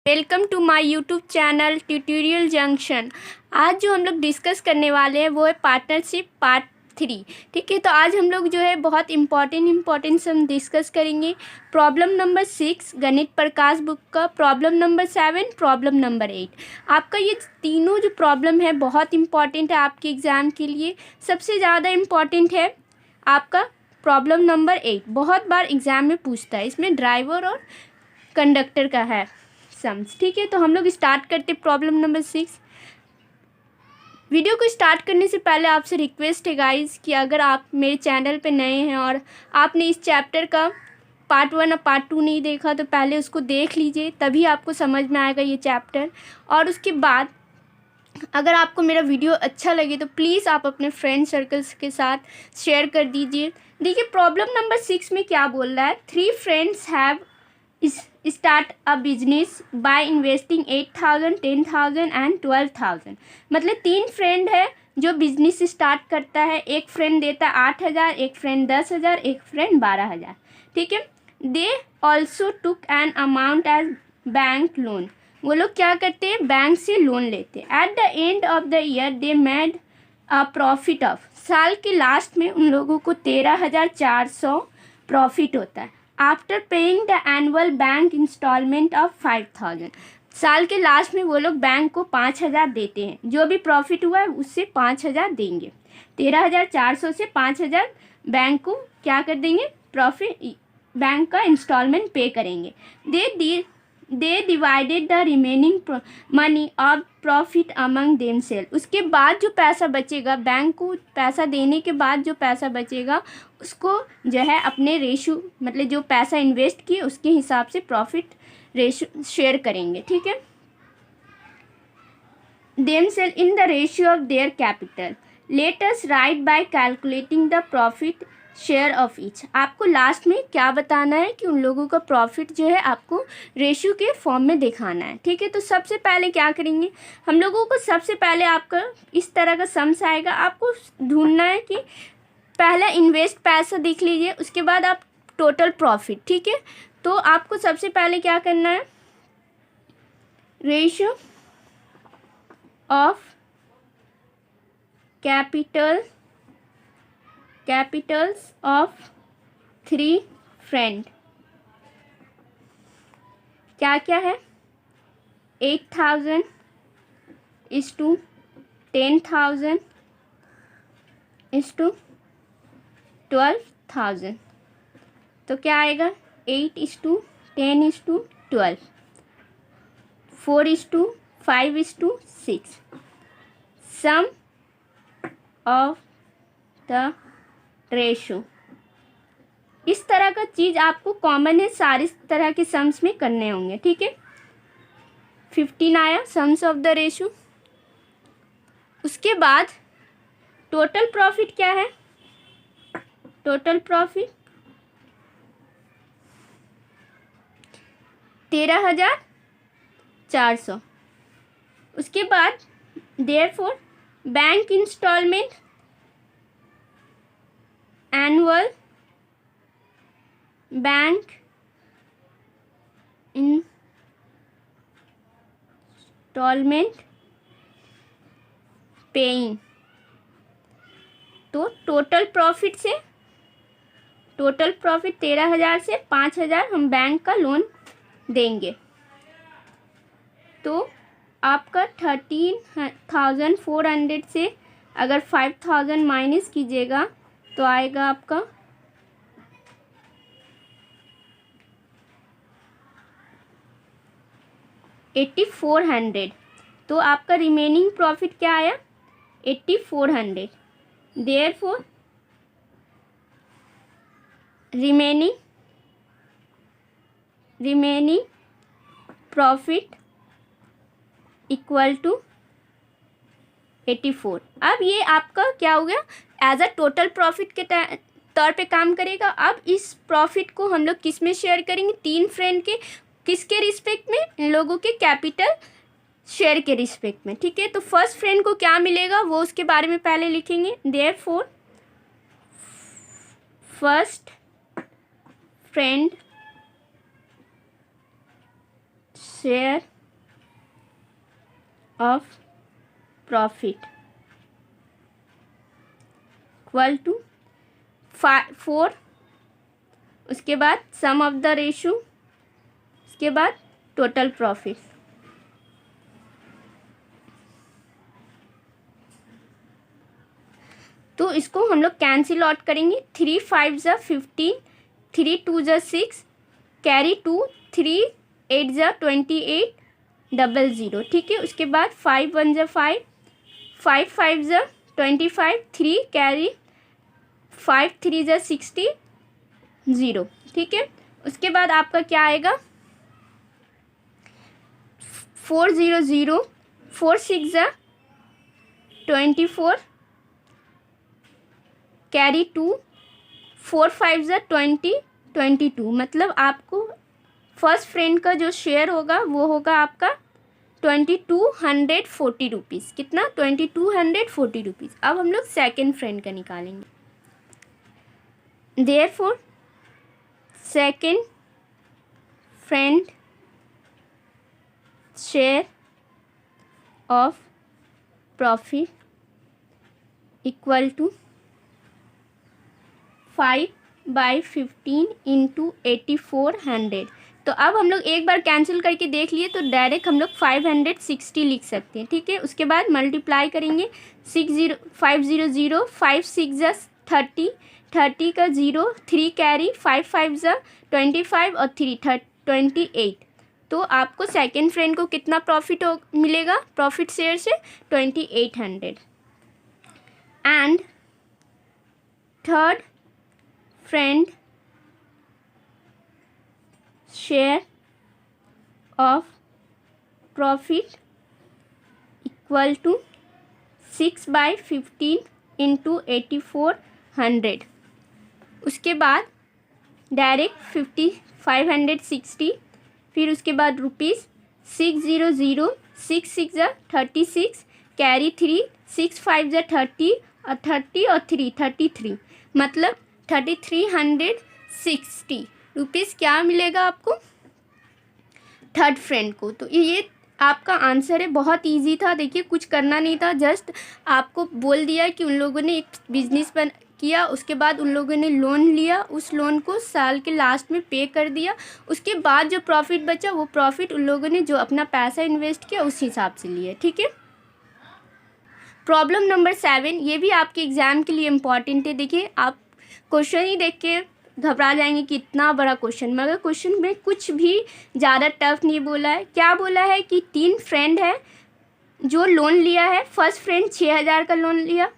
Welcome to my YouTube channel Tutorial Junction. आज जो हम लोग डिस्कस करने वाले हैं वो है पार्टनरशिप पार्ट 3। ठीक है, तो आज हम लोग जो है बहुत इम्पॉर्टेंट हम डिस्कस करेंगे। प्रॉब्लम नंबर 6 गणित प्रकाश बुक का, प्रॉब्लम नंबर 7, प्रॉब्लम नंबर 8। आपका ये तीनों जो प्रॉब्लम है बहुत इम्पॉर्टेंट है आपके एग्ज़ाम के लिए। सबसे ज़्यादा इम्पॉर्टेंट है आपका प्रॉब्लम नंबर 8, बहुत बार एग्ज़ाम में पूछता है। इसमें ड्राइवर और कंडक्टर का है सम्स। ठीक है, तो हम लोग स्टार्ट करते प्रॉब्लम नंबर 6। वीडियो को स्टार्ट करने से पहले आपसे रिक्वेस्ट है गाइस कि अगर आप मेरे चैनल पे नए हैं और आपने इस चैप्टर का पार्ट 1 और पार्ट 2 नहीं देखा तो पहले उसको देख लीजिए, तभी आपको समझ में आएगा ये चैप्टर। और उसके बाद अगर आपको मेरा वीडियो अच्छा लगे तो प्लीज़ आप अपने फ्रेंड सर्कल्स के साथ शेयर कर दीजिए। देखिए प्रॉब्लम नंबर 6 में क्या बोल रहा है। 3 friends have start a business by investing 8,000, 10,000 and 12,000। मतलब 3 फ्रेंड है जो बिजनेस स्टार्ट करता है। एक फ्रेंड देता है 8,000, एक फ्रेंड 10,000, एक फ्रेंड 12,000। ठीक है, they also took an amount as bank loan. वो लोग क्या करते हैं, बैंक से लोन लेते हैं। At the end of the year they made a profit of, साल के लास्ट में उन लोगों को 13,400 प्रॉफिट होता है। After paying the annual bank instalment of 5,000, साल के लास्ट में वो लोग बैंक को 5,000 देते हैं। जो भी प्रॉफिट हुआ है उससे 5,000 देंगे। 13,400 से 5,000 बैंक को क्या कर देंगे, प्रॉफिट बैंक का इंस्टॉलमेंट पे करेंगे। They divided the remaining money of profit among themselves. उसके बाद जो पैसा बचेगा, बैंक को पैसा देने के बाद जो पैसा बचेगा उसको जो है अपने रेशो, मतलब जो पैसा इन्वेस्ट किए उसके हिसाब से प्रॉफिट रेशो शेयर करेंगे। ठीक है, themselves in the ratio of their capital. Let us write by calculating the profit share of each. आपको लास्ट में क्या बताना है कि उन लोगों का प्रॉफिट जो है आपको रेशियो के फॉर्म में दिखाना है। ठीक है, तो सबसे पहले क्या करेंगे हम लोगों को, सबसे पहले आपका इस तरह का सम्स आएगा। आपको ढूंढना है कि पहला इन्वेस्ट पैसा देख लीजिए, उसके बाद आप टोटल प्रॉफिट। ठीक है, तो आपको सबसे पहले क्या करना है, ratio of capitals of 3 friend क्या क्या है, 8,000 इज टू 10,000 इज टू 12,000। तो क्या आएगा, 8 is to 10 is to 12, 4 is to 5 is to 6। Sum of the ratio. इस तरह का चीज़ आपको कॉमन है, सारी तरह के सम्स में करने होंगे। ठीक है, 15 आया सम्स ऑफ द रेशो। उसके बाद टोटल प्रॉफिट क्या है, टोटल प्रॉफिट 13,400। उसके बाद therefore bank instalment, annual bank instalment paying. तो टोटल प्रॉफिट 13,000 से 5,000 हम बैंक का लोन देंगे। तो आपका 13,400 से अगर 5,000 माइनस कीजिएगा तो आएगा आपका 8,400। तो आपका रिमेनिंग प्रॉफिट क्या आया, 8,400। Therefore remaining profit equal to 84। अब ये आपका क्या हो गया, एज अ टोटल प्रॉफिट के तौर पे काम करेगा। अब इस प्रॉफिट को हम लोग किस में शेयर करेंगे, 3 फ्रेंड के, किसके रिस्पेक्ट में, इन लोगों के कैपिटल शेयर के रिस्पेक्ट में। ठीक है, तो फर्स्ट फ्रेंड को क्या मिलेगा वो उसके बारे में पहले लिखेंगे। Therefore first friend share of profit equal to 4, उसके बाद सम ऑफ द रेशो, उसके बाद टोटल प्रॉफिट। तो इसको हम लोग कैंसिल आउट करेंगे। 3 5 ज़ा 15, 3 2 ज़ा 6, कैरी 2, 3 8 ज़ा 28, 00। ठीक है, उसके बाद 5 1 ज़ा 5, 5 5 ज़ा 25, 3 कैरी 5 3 ज़ा 60, 0। ठीक है, उसके बाद आपका क्या आएगा 4 0 0, 4 6 ज़ा 24, कैरी 2, 4 5 ज़ा 20, 22। मतलब आपको फर्स्ट फ्रेंड का जो शेयर होगा वो होगा आपका 2240 रुपीज़। कितना 2240 रुपीज़। अब हम लोग सेकेंड फ्रेंड का निकालेंगे। Therefore second friend share of profit equal to 5/15 into 8400। तो अब हम लोग एक बार कैंसिल करके देख लिए तो डायरेक्ट हम लोग 560 लिख सकते हैं। ठीक है, उसके बाद मल्टीप्लाई करेंगे 500 5 6 ज़ा 30, 30 का 0, 3 कैरी 5 5 ज़ा 25 और 3 28। तो आपको सेकेंड फ्रेंड को कितना प्रॉफिट मिलेगा प्रॉफिट शेयर से 2800। And third friend share of profit equal to 6/15 into 8400। उसके बाद डायरेक्ट 560, फिर उसके बाद रुपीज़ 600, 6 6 ज़ा 36, कैरी 3, 6 5 ज़ा 30 और 30 और 3 33। मतलब 3360 रुपीज़ क्या मिलेगा आपको थर्ड फ्रेंड को। तो ये आपका आंसर है। बहुत इजी था, देखिए कुछ करना नहीं था, जस्ट आपको बोल दिया कि उन लोगों ने एक बिजनेस किया, उसके बाद उन लोगों ने लोन लिया, उस लोन को साल के लास्ट में पे कर दिया, उसके बाद जो प्रॉफिट बचा वो प्रॉफिट उन लोगों ने जो अपना पैसा इन्वेस्ट किया उस हिसाब से लिया। ठीक है, प्रॉब्लम नंबर 7 ये भी आपके एग्ज़ाम के लिए इम्पॉर्टेंट है। देखिए आप क्वेश्चन ही देख के घबरा जाएंगे कि इतना बड़ा क्वेश्चन, मगर क्वेश्चन में कुछ भी ज़्यादा टफ नहीं बोला है। क्या बोला है कि 3 फ्रेंड है जो लोन लिया है। फर्स्ट फ्रेंड 6000 का लोन लिया,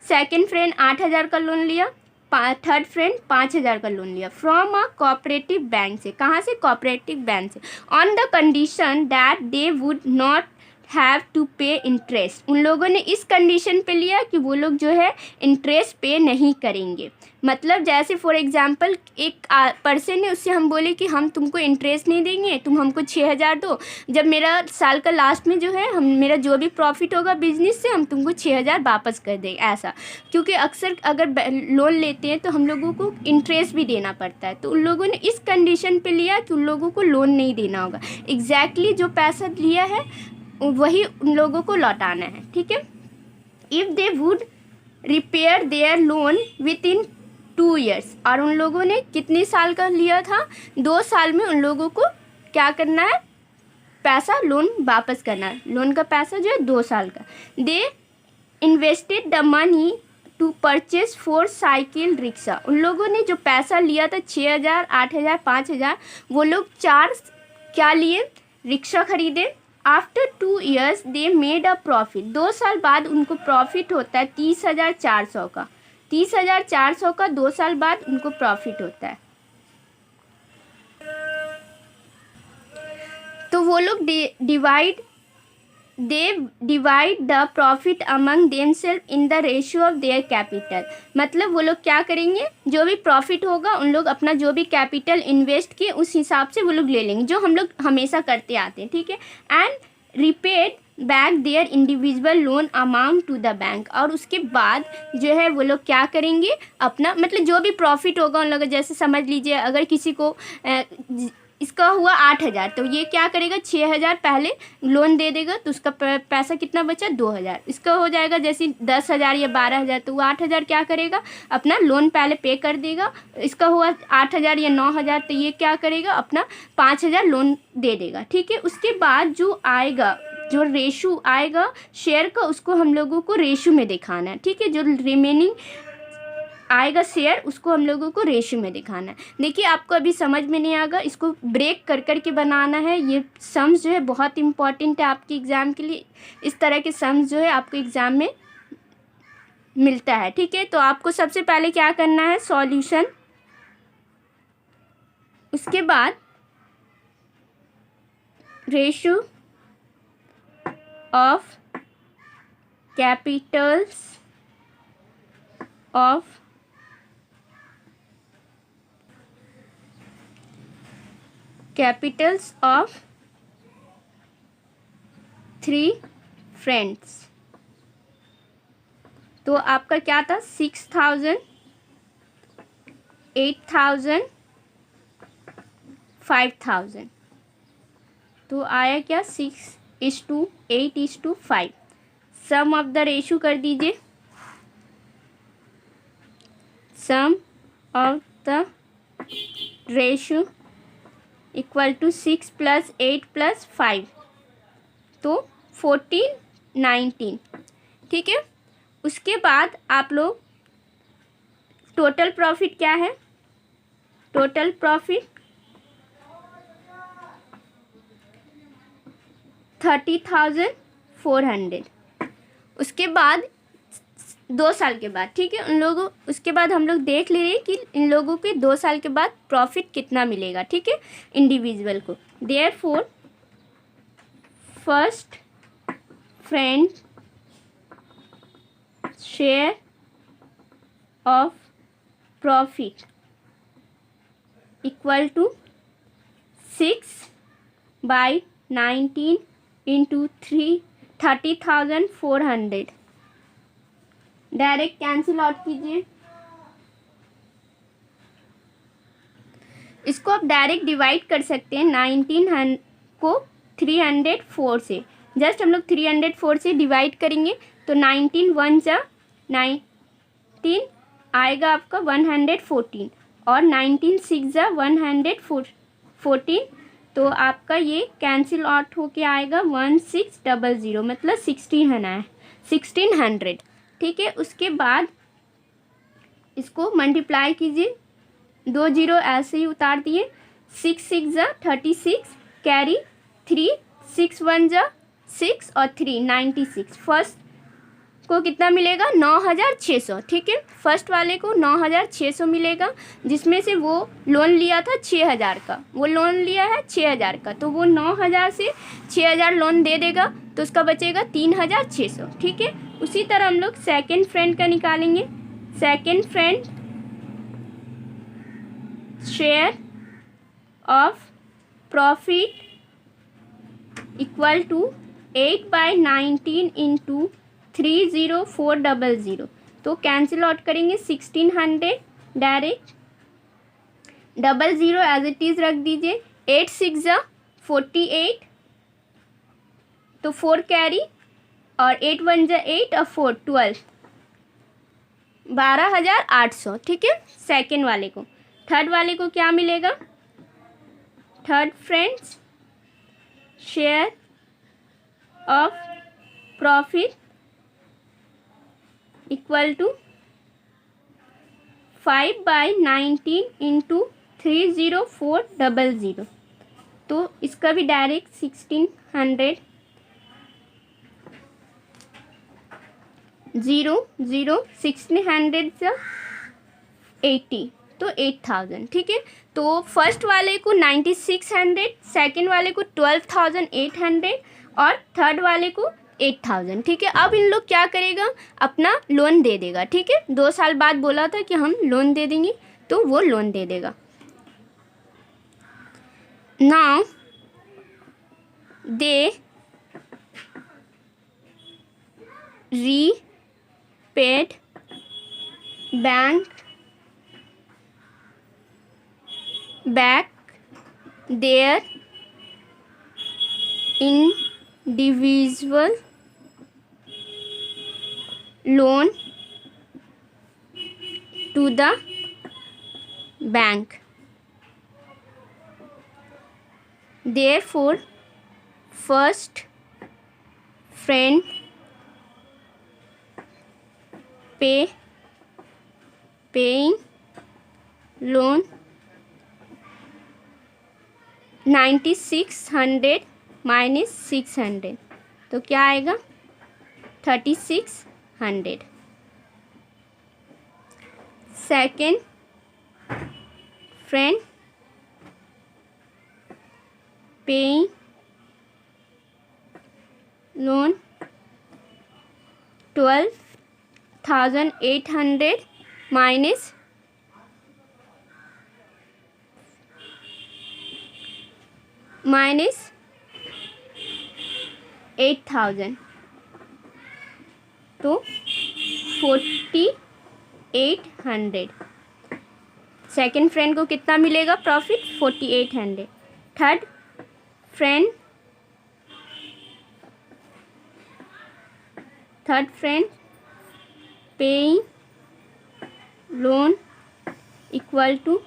सेकंड फ्रेंड 8000 का लोन लिया, थर्ड फ्रेंड 5000 का लोन लिया फ्रॉम अ कोऑपरेटिव बैंक से। कहाँ से? कोऑपरेटिव बैंक से। On the condition that they would not have to pay interest. उन लोगों ने इस कंडीशन पे लिया कि वो लोग जो है इंटरेस्ट पे नहीं करेंगे। मतलब जैसे फॉर एग्जांपल एक पर्सन है, उससे हम बोले कि हम तुमको इंटरेस्ट नहीं देंगे, तुम हमको 6000 दो, जब मेरा साल का लास्ट में जो है मेरा जो भी प्रॉफिट होगा बिजनेस से हम तुमको 6000 वापस कर देंगे, ऐसा। क्योंकि अक्सर अगर लोन लेते हैं तो हम लोगों को इंटरेस्ट भी देना पड़ता है। तो उन लोगों ने इस कंडीशन पे लिया कि उन लोगों को लोन नहीं देना होगा, एग्जैक्टली जो पैसा लिया है वही उन लोगों को लौटाना है। ठीक है, if they would repair there loan with in 2 years। और उन लोगों ने कितने साल का लिया था? 2 साल में उन लोगों को क्या करना है? पैसा लोन वापस करना है। लोन का पैसा जो है 2 साल का। They invested the money to purchase 4 cycle rickshaw. उन लोगों ने जो पैसा लिया था 6000, 8000, 5000, वो लोग 4 क्या लिए? रिक्शा खरीदे। After 2 years they made a profit. 2 साल बाद उनको प्रॉफिट होता है 30,400 का। 30,400 का 2 साल बाद उनको प्रॉफिट होता है। तो वो लोग divide the profit among themselves in the ratio of their capital. मतलब वो लोग क्या करेंगे? जो भी प्रॉफिट होगा उन लोग अपना जो भी कैपिटल इन्वेस्ट किए उस हिसाब से वो लोग ले लेंगे, जो हम लोग हमेशा करते आते हैं। ठीक है, and repaid back their individual loan amount to the bank. और उसके बाद जो है वो लोग क्या करेंगे? अपना मतलब जो भी प्रॉफिट होगा उन लोग, जैसे समझ लीजिए अगर किसी को इसका हुआ 8,000, तो ये क्या करेगा 6,000 पहले लोन दे देगा, तो उसका पैसा कितना बचा 2,000। इसका हो जाएगा जैसे 10,000 या 12,000, तो वो 8,000 क्या करेगा अपना लोन पहले पे कर देगा। इसका हुआ 8,000 या 9,000, तो ये क्या करेगा अपना 5,000 लोन दे देगा। ठीक है, उसके बाद जो आएगा, जो रेशो आएगा शेयर का, उसको हम लोगों को रेशो में दिखाना है। ठीक है, जो रिमेनिंग आएगा शेयर, उसको हम लोगों को रेशियो में दिखाना है। देखिए आपको अभी समझ में नहीं आएगा, इसको ब्रेक कर कर के बनाना है। ये सम्स जो है बहुत इंपॉर्टेंट है आपके एग्ज़ाम के लिए। इस तरह के सम्स जो है आपको एग्ज़ाम में मिलता है। ठीक है, तो आपको सबसे पहले क्या करना है, सॉल्यूशन, उसके बाद ratio of capitals of capitals of 3 friends. तो आपका क्या था 6,000, 8,000, 5,000, तो आया क्या 6:8:5। सम ऑफ द रेशो कर दीजिए, sum of the ratio equal to 6 + 8 + 5, तो 14, 19। ठीक है, उसके बाद आप लोग टोटल प्रॉफिट क्या है, टोटल प्रॉफिट 30,400। उसके बाद 2 साल के बाद, ठीक है, उन लोगों, उसके बाद हम लोग देख ले रहे हैं कि इन लोगों के 2 साल के बाद प्रॉफिट कितना मिलेगा। ठीक है, इंडिविजुअल को। Therefore first friend share of profit equal to 6/19 into 30,400। Direct cancel out कीजिए, इसको आप डायरेक्ट डिवाइड कर सकते हैं 19 को 304 से। जस्ट हम लोग 304 से डिवाइड करेंगे तो 19 1 जा 19 आएगा आपका 114, और 19 6 जा 114, तो आपका ये कैंसिल आउट होके आएगा 1600, मतलब 1600। ठीक है, उसके बाद इसको मल्टीप्लाई कीजिए, 2 0 ऐसे ही उतार दिए, 6 6 जा 36, कैरी 3, 6 1 जा 6 और 3 96। फर्स्ट को कितना मिलेगा 9,600। ठीक है, फर्स्ट वाले को 9,600 मिलेगा, जिसमें से वो लोन लिया था 6,000 का, वो लोन लिया है 6,000 का, तो वो 9,000 से 6,000 लोन दे देगा, तो उसका बचेगा 3,600। ठीक है, उसी तरह हम लोग सेकेंड फ्रेंड का निकालेंगे। Second friend share of profit equal to 8/19 into 30400, तो कैंसिल आउट करेंगे 1600, डायरेक्ट 00 एज इट इज़ रख दीजिए, 8 6 जा 48, तो 4 कैरी, और 8 1 जा 8 और 4 12, 12,800। ठीक है, सेकेंड वाले को। थर्ड वाले को क्या मिलेगा, third friends share of profit equal to 5/19 into 30400, तो इसका भी डायरेक्ट 1600 1600 से 80, तो 8,000। ठीक है, तो फर्स्ट वाले को 9,600, सेकेंड वाले को 12,800 और थर्ड वाले को 8,000। ठीक है, अब इन लोग क्या करेगा अपना लोन दे देगा। ठीक है, 2 साल बाद बोला था कि हम लोन दे देंगे, तो वो लोन दे देगा। Now they repaid back their individual loan to the bank. Therefore, first friend paying loan 9600 minus 600, तो क्या आएगा 3600. Second friend paying loan 12,800 minus 8,000, तो 4,800. सेकेंड फ्रेंड को कितना मिलेगा profit 4,800. Third friend paying loan equal to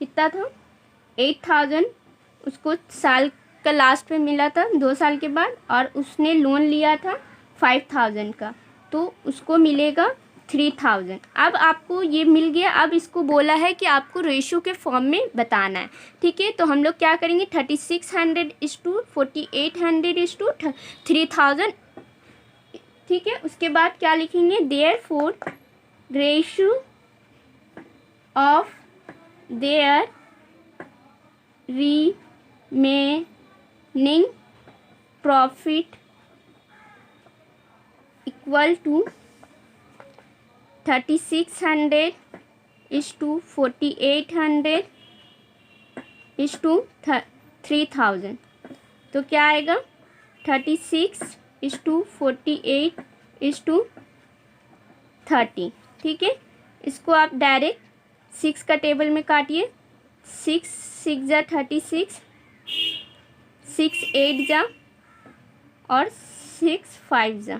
कितना था 8,000, उसको साल का लास्ट में मिला था 2 साल के बाद, और उसने लोन लिया था 5,000 का, तो उसको मिलेगा 3,000. अब आपको ये मिल गया. अब इसको बोला है कि आपको रेशो के फॉर्म में बताना है. ठीक है, तो हम लोग क्या करेंगे 3600 इस टू 4800 इस टू 3000. ठीक है, उसके बाद क्या लिखेंगे therefore ratio of their remaining profit equal to 3600 is to 4800 is to 3000. तो क्या आएगा 36 is to 48 is to 30. ठीक है, इसको आप डायरेक्ट 6 का टेबल में काटिए. 6 6 जा 36, 6 8 जा और 6 5 जा.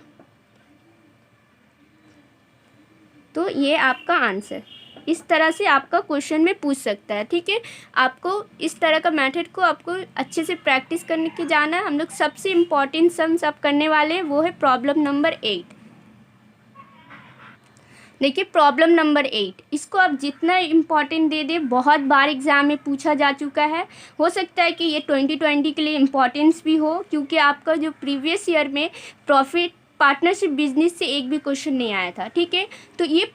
तो ये आपका आंसर. इस तरह से आपका क्वेश्चन में पूछ सकता है. ठीक है, आपको इस तरह का मेथड को आपको अच्छे से प्रैक्टिस करने के जाना है. हम लोग सबसे इम्पॉर्टेंट सम्स अब करने वाले हैं, वो है प्रॉब्लम नंबर 8. देखिए प्रॉब्लम नंबर 8, इसको आप जितना इम्पॉर्टेंट दे दे, बहुत बार एग्ज़ाम में पूछा जा चुका है. हो सकता है कि ये 2020 के लिए इम्पॉर्टेंस भी हो, क्योंकि आपका जो प्रीवियस ईयर में प्रॉफिट पार्टनरशिप बिजनेस से एक भी क्वेश्चन नहीं आया था. ठीक है, तो ये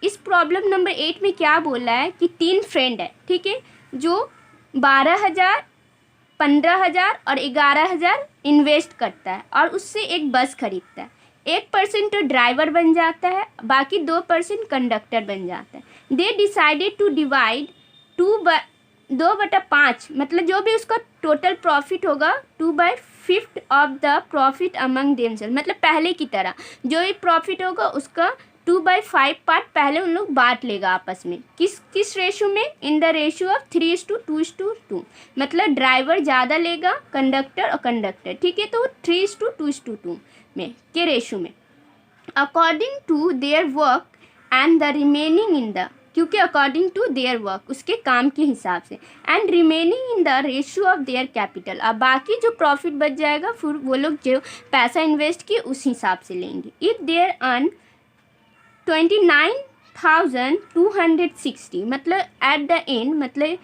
इस प्रॉब्लम नंबर 8 में क्या बोला है कि 3 फ्रेंड है. ठीक है, जो 12,000, 15,000 और 11,000 इन्वेस्ट करता है और उससे एक बस खरीदता है. 1% तो ड्राइवर बन जाता है, बाकी 2% कंडक्टर बन जाता है. दे डिसाइडेड टू डिवाइड 2/5, मतलब जो भी उसका टोटल प्रॉफिट होगा 2/5 of the profit among themself. मतलब पहले की तरह जो भी प्रॉफिट होगा उसका 2/5 पार्ट पहले उन लोग बांट लेगा आपस में. किस रेशो में? In the ratio of 3:2:2. मतलब ड्राइवर ज़्यादा लेगा कंडक्टर और कंडक्टर. ठीक है, तो 3:2:2 में के रेशो में according to their work and the remaining in the, क्योंकि अकॉर्डिंग टू देयर वर्क उसके काम के हिसाब से, and remaining in the ratio of their capital. अब बाकी जो प्रॉफिट बच जाएगा फिर वो लोग जो पैसा इन्वेस्ट किए उस हिसाब से लेंगे. इफ देयर अर्न 29,260, मतलब एट द एंड, मतलब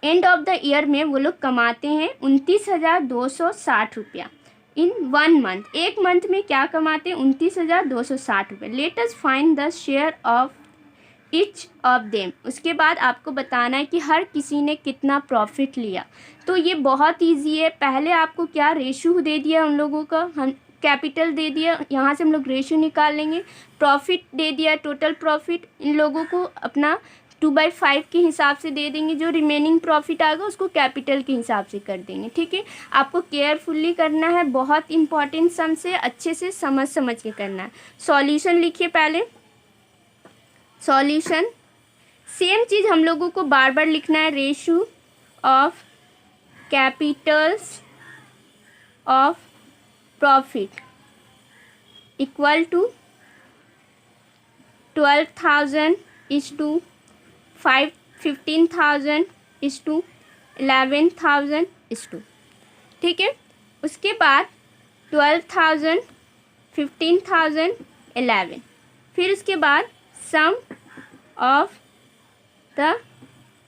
एंड ऑफ द ईयर में वो लोग कमाते हैं 29,260 रुपया इन 1 मंथ. एक मंथ में क्या कमाते हैं 29,260 रुपये. Let us find the share of each of them. उसके बाद आपको बताना है कि हर किसी ने कितना प्रॉफिट लिया. तो ये बहुत इजी है. पहले आपको क्या रेशो दे दिया उन लोगों का, हम कैपिटल दे दिया, यहाँ से हम लोग रेशो निकाल लेंगे. प्रॉफिट दे दिया, टोटल प्रॉफिट इन लोगों को अपना 2/5 के हिसाब से दे देंगे। जो रिमेनिंग प्रॉफिट आएगा उसको कैपिटल के हिसाब से कर देंगे। ठीक है, आपको केयरफुली करना है, बहुत इंपॉर्टेंट सम से अच्छे से समझ के करना है। सॉल्यूशन लिखिए पहले। सॉल्यूशन सेम चीज़ हम लोगों को बार बार लिखना है। Ratio of capitals of profit equal to 12,000 is to 15,000 is to 11,000 is to. ठीक है, उसके बाद 12,000 15,000 11, फिर उसके बाद सम ऑफ द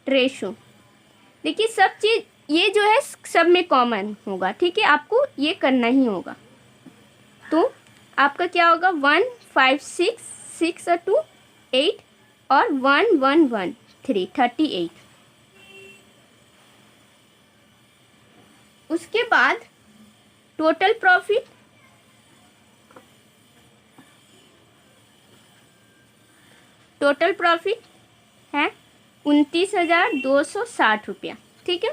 रेशो। देखिए सब चीज़ ये जो है सब में कॉमन होगा। ठीक है, आपको ये करना ही होगा। तो आपका क्या होगा 1 5 6 6 और 2 8 और 1 1 1 3 38। उसके बाद टोटल प्रॉफिट है 29,260 रुपया। ठीक है,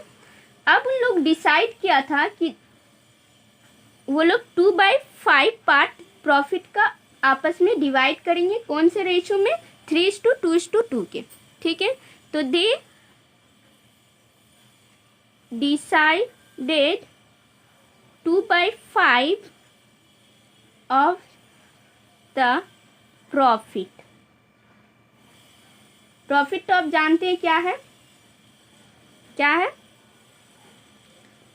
अब उन लोग डिसाइड किया था कि वो लोग 2/5 पार्ट प्रॉफिट का आपस में डिवाइड करेंगे। कौन से रेशियो में? 3:2:2 के। ठीक है, तो they decided 2/5 of the profit. Profit तो आप जानते हैं क्या है?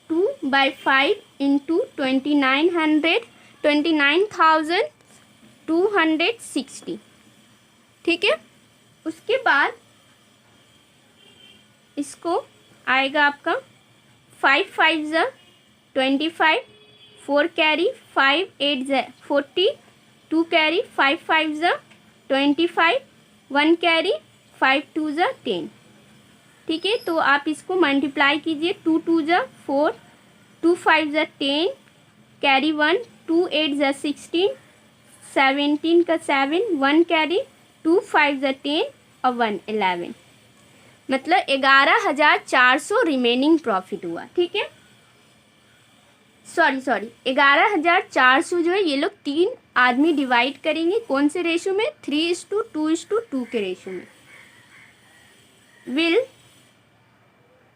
2/5 इंटू 29,260। ठीक है, उसके बाद इसको आएगा आपका 5 5 ज़ा 25, 4 कैरी 5 8 ज़ा 40, 2 कैरी 5 5 ज़ा 25, 1 कैरी 5 2 ज़ा 10। ठीक है, तो आप इसको मल्टीप्लाई कीजिए। 2 2 ज़ा 4, 2 5 ज़ा 10, कैरी 1, 2 8 ज़ा 16, 17 का 7, 1 कैरी 2 5 ज़ा 10 और 1 11, मतलब 11,400 रिमेनिंग प्रॉफिट हुआ। ठीक है, सॉरी 11,400 जो है ये लोग 3 आदमी डिवाइड करेंगे। कौन से रेशो में? 3:2:2 के रेशो में। Will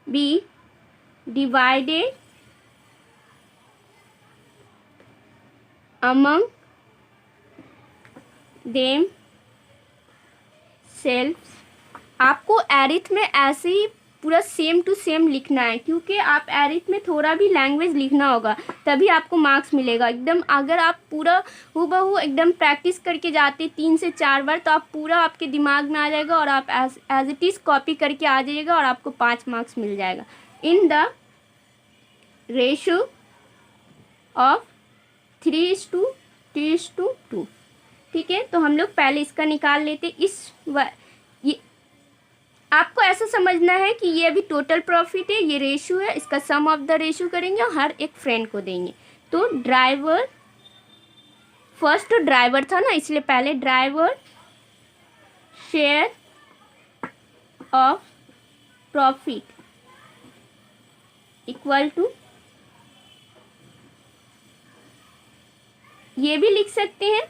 be divided among them selves। आपको एरिथ में ऐसे ही पूरा सेम टू सेम लिखना है, क्योंकि आप एरिथ में थोड़ा भी लैंग्वेज लिखना होगा तभी आपको मार्क्स मिलेगा एकदम। अगर आप पूरा हूबहू एकदम प्रैक्टिस करके जाते 3 से 4 बार तो आप पूरा आपके दिमाग में आ जाएगा और आप एज इट इज़ कॉपी करके आ जाइएगा और आपको 5 मार्क्स मिल जाएगा। In the ratio of 3:2:2। ठीक है, तो हम लोग पहले इसका निकाल लेते। ये आपको ऐसा समझना है कि ये अभी टोटल प्रॉफिट है, ये रेशियो है, इसका सम ऑफ द रेशियो करेंगे और हर एक फ्रेंड को देंगे। तो ड्राइवर, फर्स्ट तो ड्राइवर था ना, इसलिए पहले driver share of profit equal to, ये भी लिख सकते हैं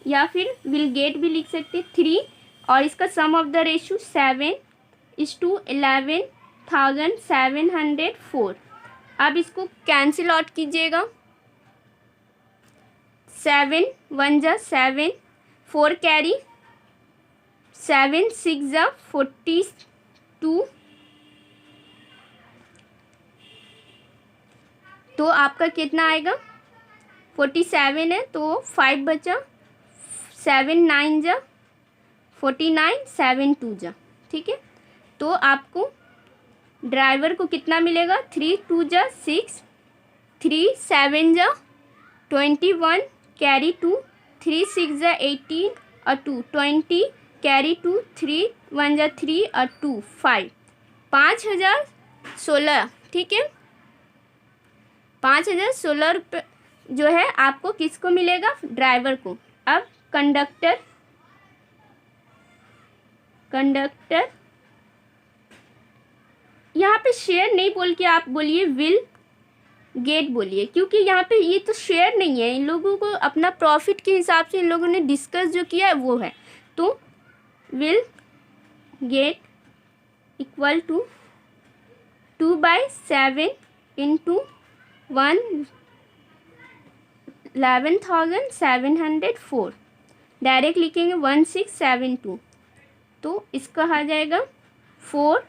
या फिर विल गेट भी लिख सकते हैं 3, और इसका सम ऑफ द रेशियो 7:11,704। अब इसको कैंसिल आउट कीजिएगा। 7 1 ज़ा 7, 4 कैरी 7 6 ज़ा 42, तो आपका कितना आएगा? 47 है, तो 5 बचा, 7 9 ज़ा 49, 7 2 ज़ा। ठीक है, तो आपको ड्राइवर को कितना मिलेगा? 3 2 ज़ा 6, 3 7 ज़ा 21, कैरी 2, 3 6 ज़ा 18 और 2 20, कैरी 2, 3 1 ज़ा 3 और 2 5, 5,016। ठीक है, 5,016 रुपये जो है आपको किसको मिलेगा? ड्राइवर को। अब कंडक्टर यहाँ पे शेयर नहीं बोल के आप बोलिए विल गेट बोलिए, क्योंकि यहाँ पे ये तो शेयर नहीं है, इन लोगों को अपना प्रॉफिट के हिसाब से इन लोगों ने डिस्कस जो किया है वो है। तो will get equal to 2/7 into 11,704, direct लिखेंगे 1672, तो इसका आ जाएगा 4,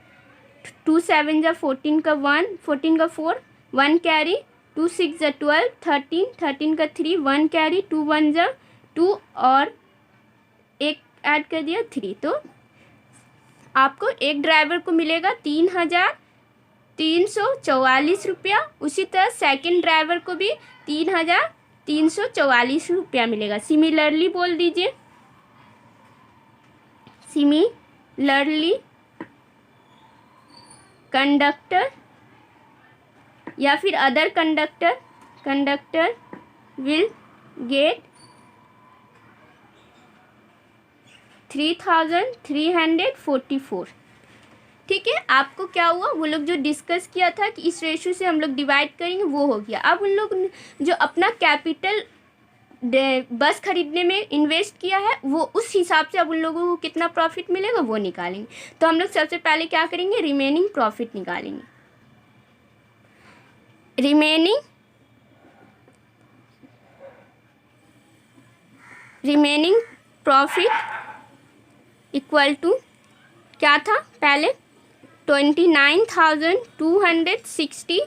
2 7 जा 14 का 1, 14 का 4, 1 कैरी, 2 6 जा 12, 13, 13 का 3, 1 कैरी, 2 1 जा 2 और एक ऐड कर दिया 3। तो आपको एक ड्राइवर को मिलेगा 3,344 रुपया। उसी तरह सेकंड ड्राइवर को भी 3,344 रुपया मिलेगा। सिमिलरली बोल दीजिए, सिमिलरली कंडक्टर या फिर अदर कंडक्टर विल गेट 3,344। ठीक है, आपको क्या हुआ, वो लोग जो डिस्कस किया था कि इस रेशो से हम लोग डिवाइड करेंगे वो हो गया। अब उन लोग जो अपना कैपिटल बस खरीदने में इन्वेस्ट किया है वो उस हिसाब से अब उन लोगों को कितना प्रॉफिट मिलेगा वो निकालेंगे। तो हम लोग सबसे पहले क्या करेंगे, रिमेनिंग प्रॉफिट निकालेंगे। रिमेनिंग प्रॉफिट इक्वल टू क्या था, पहले 29,260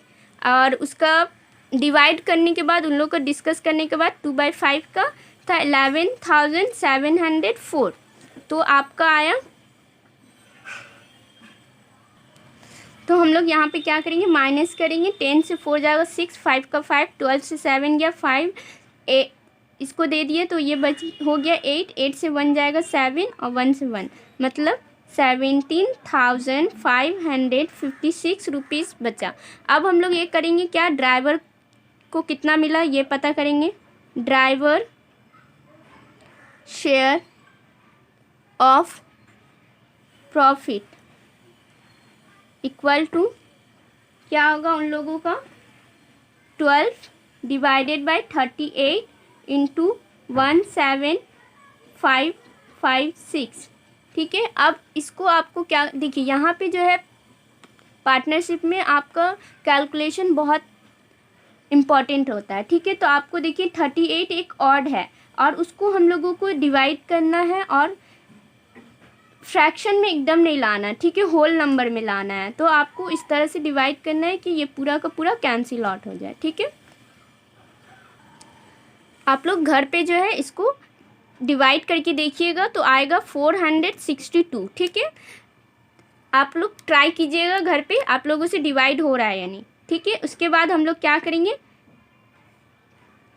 और उसका डिवाइड करने के बाद उन लोग को डिस्कस करने के बाद 2/5 का था 11,704। तो आपका आया, तो हम लोग यहाँ पे क्या करेंगे, माइनस करेंगे। 10 से 4 जाएगा 6, 5 का 5, 12 से 7 गया 5, इसको दे दिए तो ये बच हो गया 8, 8 से 1 जाएगा 7 और 1 से 1 मतलब 17,556 रुपीज़ बचा। अब हम लोग ये करेंगे क्या, ड्राइवर को कितना मिला ये पता करेंगे। Driver share of profit equal to क्या होगा उन लोगों का, 12 डिवाइडेड बाय 38 इंटू 17,556। ठीक है, अब इसको आपको क्या देखिए, यहाँ पे जो है पार्टनरशिप में आपका कैलकुलेशन बहुत इम्पॉर्टेंट होता है। ठीक है, तो आपको देखिए 38 एक ऑड है और उसको हम लोगों को डिवाइड करना है और फ्रैक्शन में एकदम नहीं लाना है। ठीक है, होल नंबर में लाना है। तो आपको इस तरह से डिवाइड करना है कि ये पूरा का पूरा कैंसिल आउट हो जाए। ठीक है, आप लोग घर पे जो है इसको डिवाइड करके देखिएगा तो आएगा 462। ठीक है, आप लोग ट्राई कीजिएगा घर पे, आप लोगों से डिवाइड हो रहा है या नहीं। ठीक है, उसके बाद हम लोग क्या करेंगे,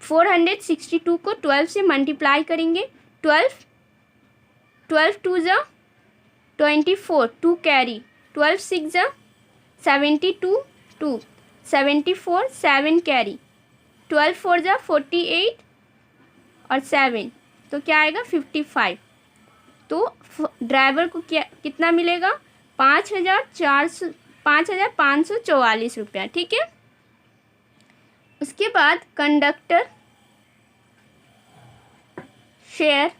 462 को 12 से मल्टीप्लाई करेंगे। 12 2 जा 24, 2 कैरी, 12 6 जा 72, 2 74, 7 कैरी, 12 4 जा 48 और 7 तो क्या आएगा 55। तो ड्राइवर को क्या कितना मिलेगा, 5,544 रुपया। ठीक है, उसके बाद conductor share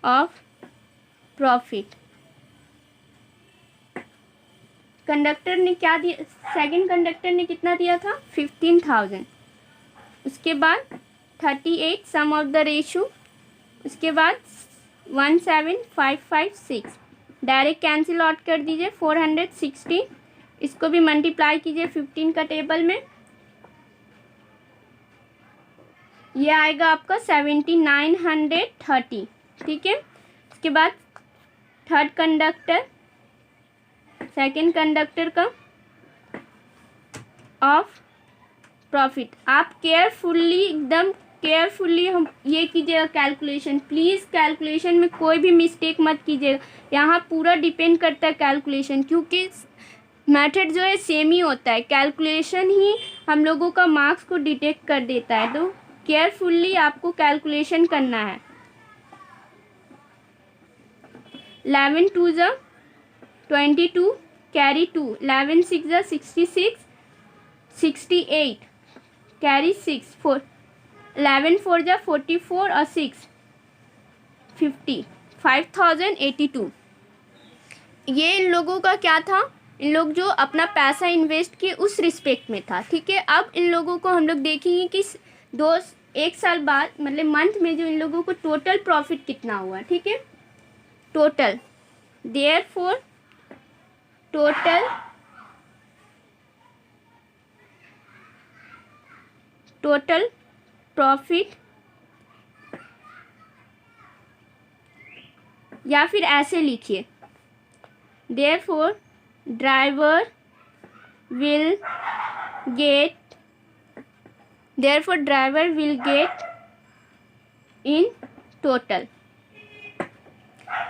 of profit, conductor ने क्या दिया, सेकंड कंडक्टर ने कितना दिया था 15,000। उसके बाद 38 सम ऑफ द रेशो, उसके बाद 17,556 डायरेक्ट कैंसिल आउट कर दीजिए। 460 इसको भी मल्टीप्लाई कीजिए 15 का टेबल में, ये आएगा आपका 7,930। ठीक है, उसके बाद थर्ड कंडक्टर, सेकंड कंडक्टर का ऑफ प्रॉफिट, आप केयरफुल्ली एकदम केयरफुल्ली हम ये कीजिएगा कैलकुलेशन। प्लीज़ कैलकुलेशन में कोई भी मिस्टेक मत कीजिएगा, यहाँ पूरा डिपेंड करता है कैलकुलेशन, क्योंकि मेथड जो है सेम ही होता है, कैलकुलेशन ही हम लोगों का मार्क्स को डिटेक्ट कर देता है। तो केयरफुल्ली आपको कैलकुलेशन करना है। 11 2 जा 22, कैरी 2, 11 6 जा 66, 68, कैरी 6, 4, 11 4 जा 44 और 6 50, 5082। ये इन लोगों का क्या था, इन लोग जो अपना पैसा इन्वेस्ट किए उस रिस्पेक्ट में था। ठीक है, अब इन लोगों को हम लोग देखेंगे कि एक साल बाद मतलब मंथ में जो इन लोगों को टोटल प्रॉफिट कितना हुआ। ठीक है, टोटल, देयरफॉर टोटल प्रॉफिट, या फिर ऐसे लिखिए, therefore driver will get in total।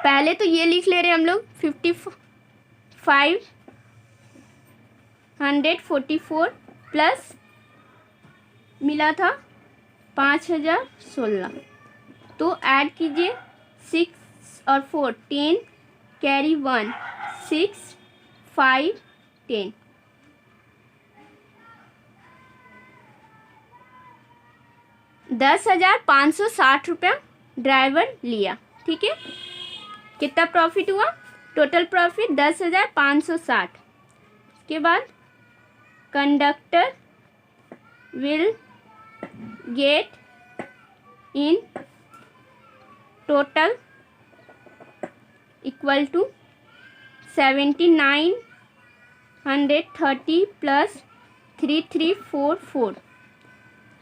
पहले तो ये लिख ले रहे हम लोग 5544 प्लस मिला था 5016, तो ऐड कीजिए 6 और 4 10, कैरी 1 6 5 10, 10,560 रुपया ड्राइवर लिया। ठीक है, कितना प्रॉफिट हुआ, टोटल प्रॉफिट 10,560। उसके बाद conductor will get in total equal to 7930 plus 3344,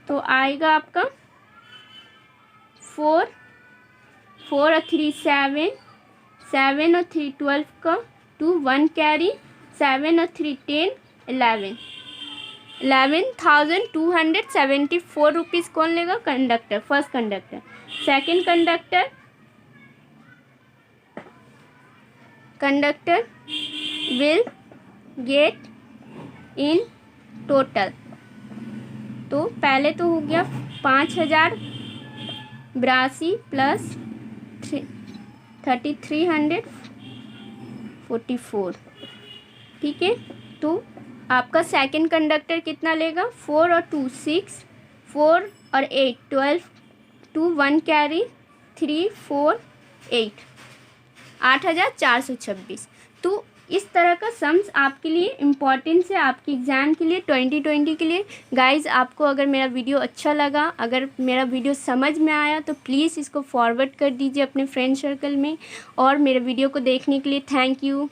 तो आएगा आपका 4 और 3 7, 7 और 3 12 का 2 1 कैरी, 7 और 3 10 11, 11,274 रुपीज़ कौन लेगा, conductor, first conductor. Second conductor will get in total, तो पहले तो हो गया 5082 प्लस 3344। ठीक है, तो आपका सेकंड कंडक्टर कितना लेगा, 4 और 2 6, 4 और 8 12, 2 1 कैरी, 3 4 8, 8,426। तो इस तरह का सम्स आपके लिए इम्पॉर्टेंस है, आपके एग्ज़ाम के लिए 2020 के लिए। गाइज़, आपको अगर मेरा वीडियो अच्छा लगा, अगर मेरा वीडियो समझ में आया तो प्लीज़ इसको फॉरवर्ड कर दीजिए अपने फ्रेंड सर्कल में। और मेरे वीडियो को देखने के लिए थैंक यू।